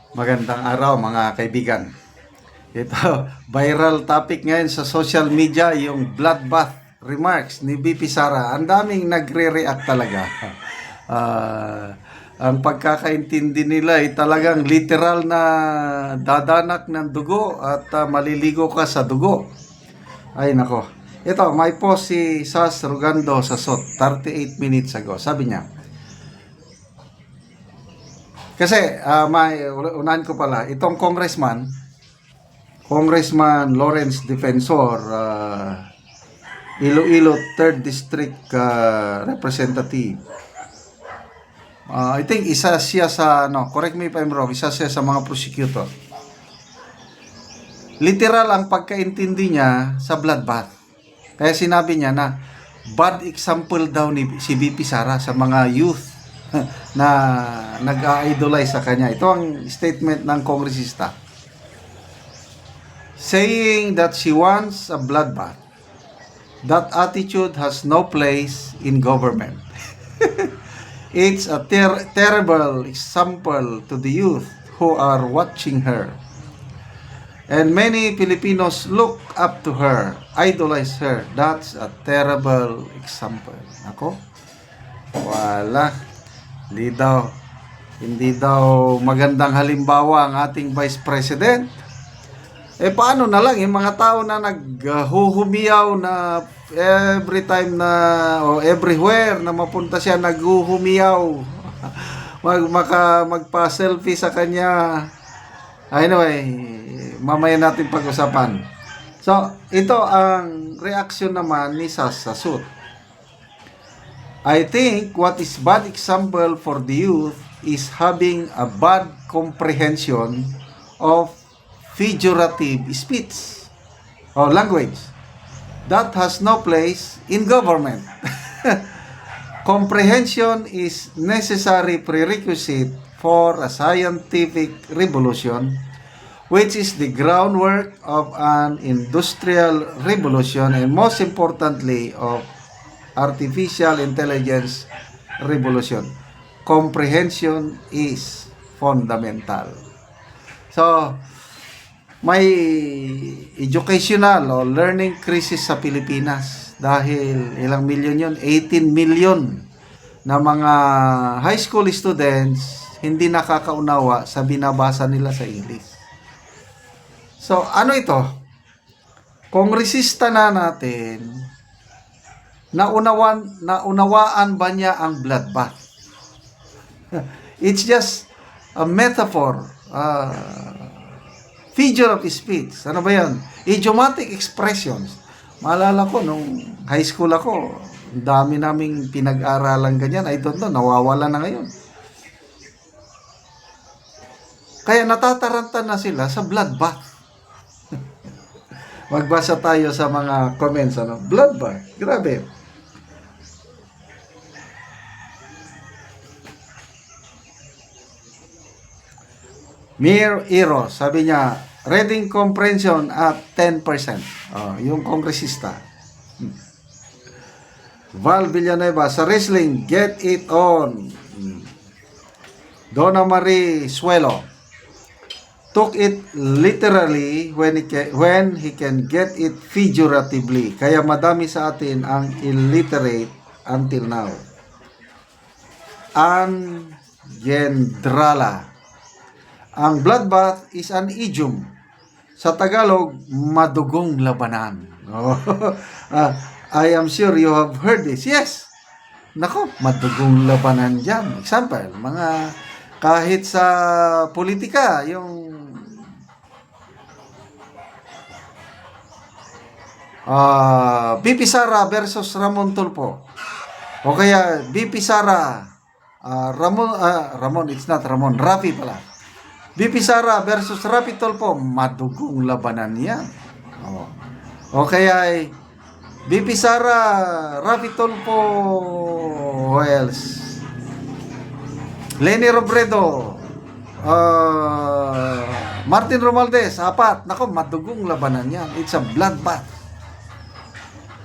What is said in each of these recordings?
Magandang araw mga kaibigan. Ito, viral topic ngayon sa social media, yung bloodbath remarks ni BP Sara. Ang daming nagre-react talaga. Ang pagkakaintindi nila ay talagang literal na dadanak ng dugo at maliligo ka sa dugo. Ay nako. Ito, may post si Sas Rugando sa SOT 38 minutes ago. Sabi niya, kasi unahan ko pala, itong Congressman Lawrence Defensor, Iloilo 3rd District Representative. I think isa siya sa, correct me if I'm wrong, isa siya sa mga prosecutor. Literal ang pagkaintindi niya sa bloodbath. Kaya sinabi niya na bad example daw ni si BP Sara sa mga youth na nag-idolize sa kanya. Ito ang statement ng kongresista. Saying that she wants a bloodbath. That attitude has no place in government. It's a terrible example to the youth who are watching her. And many Filipinos look up to her, idolize her. That's a terrible example. Ako? Wala. Hindi daw magandang halimbawa ang ating Vice President. Paano na lang yung mga tao na naghuhumiyaw na every time na o everywhere na mapunta siya naghuhumiyaw. Magpa-selfie sa kanya. Anyway, mamaya natin pag-usapan. So, ito ang reaksyon naman ni Sasasut. I think what is bad example for the youth is having a bad comprehension of figurative speech or language that has no place in government. Comprehension is necessary prerequisite for a scientific revolution, which is the groundwork of an industrial revolution and most importantly of artificial intelligence revolution. Comprehension is fundamental. So, may educational o learning crisis sa Pilipinas dahil ilang milyon yun, 18 million na mga high school students hindi nakakaunawa sa binabasa nila sa English. So, ano ito? Kongresista na natin, naunawaan ba niya ang bloodbath? It's just a metaphor, figure of speech. Ano ba yan? Idiomatic expressions. Maalala ko, nung high school ako, dami naming pinag-aralan ganyan. I don't know, nawawala na ngayon. Kaya natataranta na sila sa bloodbath. Magbasa tayo sa mga comments. Bloodbath. Grabe. Mir Iro, sabi niya, reading comprehension at 10%. Yung kongresista. Val Villanueva, sa wrestling, get it on. Donna Marie Suelo, took it literally when he can get it figuratively. Kaya madami sa atin ang illiterate until now. Ann Gendrala, ang bloodbath is an idiom. Sa Tagalog, madugong labanan. I am sure you have heard this. Yes. Nako, madugong labanan dyan. Example, mga kahit sa politika, yung BP Sara versus Ramon Tulfo. O kaya BP Sara, Ramon, it's not Ramon, Rafi pala. BP Sara versus Rafi Tulfo, madugong labanan yan. O kaya BP Sara, Rafi Tulfo, who else? Leni Robredo, Martin Romualdez, 4. Nako, madugong labanan yan. It's a bloodbath.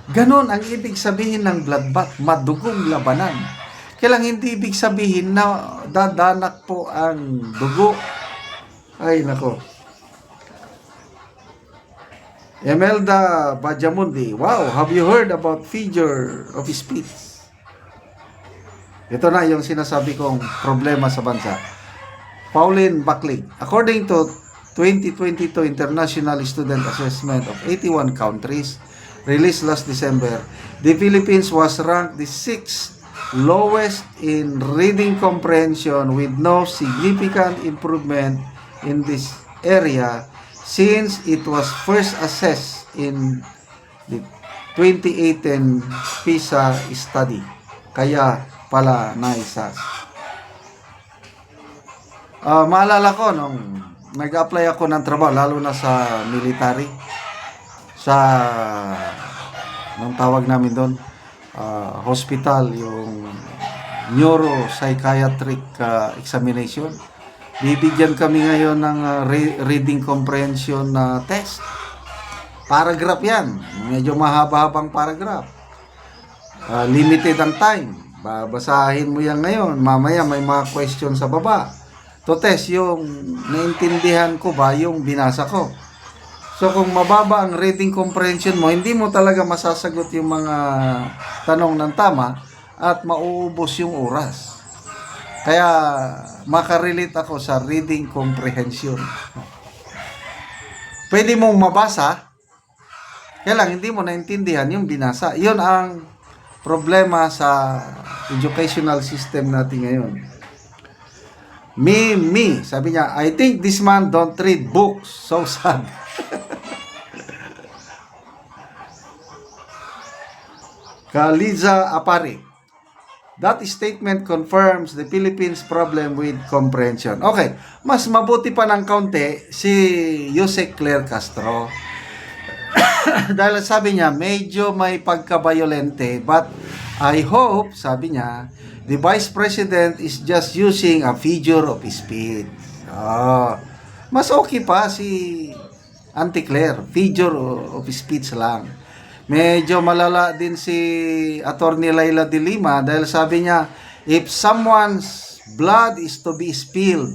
Ganon ang ibig sabihin ng bloodbath, madugong labanan. Kailang hindi ibig sabihin na dadanak po ang dugo Ay, nako. Emelda Bajamundi, wow, have you heard about figure of speech? Ito na yung sinasabi kong problema sa bansa. Pauline Baklig, according to 2022 International Student Assessment of 81 countries released last December, the Philippines was ranked the 6th lowest in reading comprehension with no significant improvement in this area since it was first assessed in the 2018 PISA study. Kaya pala naisas. Maalala ko nung nag-apply ako ng trabaho, lalo na sa military, sa nung tawag namin doon, hospital, yung neuropsychiatric examination. Bibigyan kami ngayon ng reading comprehension test. Paragraph yan. Medyo mahaba-habang paragraph. Limited ang time. Babasahin mo yan ngayon. Mamaya may mga question sa baba. To test yung naintindihan ko ba yung binasa ko. So kung mababa ang reading comprehension mo, hindi mo talaga masasagot yung mga tanong ng tama at mauubos yung oras. Kaya makarelate ako sa reading comprehension. Pwede mong mabasa, kaya lang hindi mo naintindihan yung binasa. Yun ang problema sa educational system natin ngayon. Me, sabi niya, I think this man don't read books. So sad. Kaliza Apari, that statement confirms the Philippines problem with comprehension. Okay, mas mabuti pa ng kaunti si Jose Claire Castro. Dahil sabi niya, medyo may pagka-violente, but I hope, sabi niya, the Vice President is just using a figure of speech. Mas okay pa si Auntie Claire, figure of speech lang. Medyo malala din si Attorney Laila de Lima dahil sabi niya, if someone's blood is to be spilled,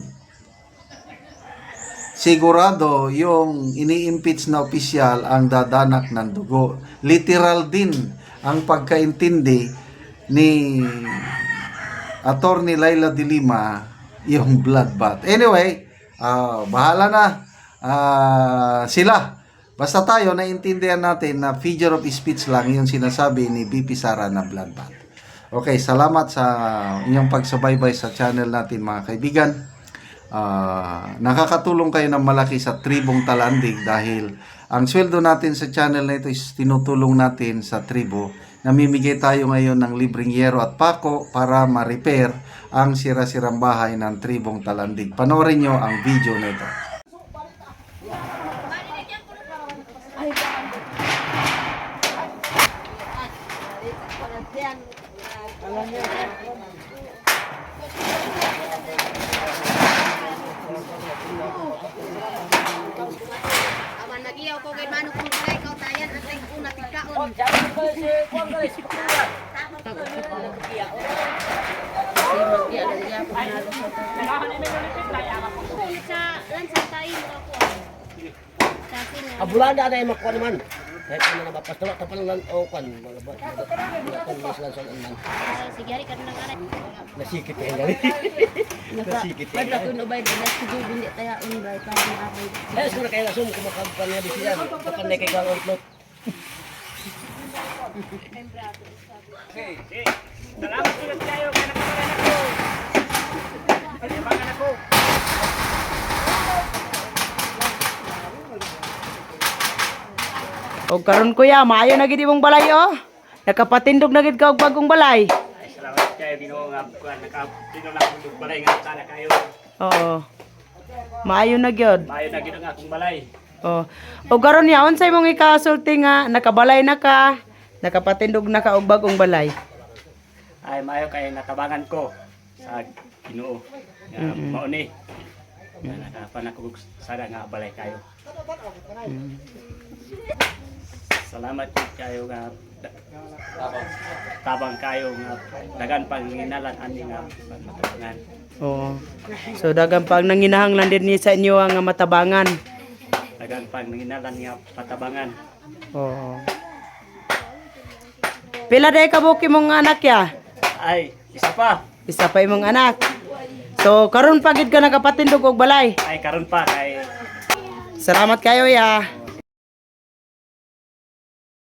sigurado yung ini-impeach na opisyal ang dadanak ng dugo. Literal din ang pagkaintindi ni Attorney Laila de Lima yung bloodbath. Anyway, bahala na sila. Basta tayo naiintindihan natin na figure of speech lang yung sinasabi ni BP Sara na bloodbath. Okay, salamat sa inyong pagsubaybay sa channel natin mga kaibigan. Nakakatulong kayo ng malaki sa Tribong Talandig dahil ang sweldo natin sa channel na ito is tinutulong natin sa tribo. Namimigay tayo ngayon ng libreng yero at pako para ma-repair ang sira-sirang bahay ng Tribong Talandig. Panoorin nyo ang video na ito. Aman nagiyaw ko kay manok kung kay kau tayan at ay una tikaon. Abulada na yung makuha naman. Kahit ano na mapastula, tapos lang o kan. Sige, hari ka nang aray. Nasikit na yung Nasikit na Padla ko no bay na sige hindi tayo unbay para maaray. Eh, siguro kaya nasum kumakagpan niya di siya. Kapan na kay gang outlook. Salamat ulit kayo kaya nakakaroon ako. Palibangan ako. O karon kuya, maayo na gid imong balay oh. Nakapatindog na gid ka og bagong balay. Ay, salamat kayo Ginoo nga nakapino na akong balay nga sana kayo. Oo. Maayo na gyud. Mayo na Ginoo nga akong balay. Oh. O karon ya unsay imong ikasulti nga nakabalay na ka, nakapatindog na ka og bagong balay. Ay mayo kay natabangan ko sa Ginoo. Nga mao ni. Nga nakapan ako sana nga balay kayo. Salamat kayo nga tabang kayo nga dagan panginalan ani nga matubangan. Oo. So dagan pag nanginahanglan din ni sa inyo ang matabangan. Dagan pag nanginalan nga patabangan. Oo. Pila day kabuki mong anak ya? Ay, isa pa. Isa pa imong anak. So karon pagid ka nakapatindog og balay. Ay karon pa kay Salamat kayo ya.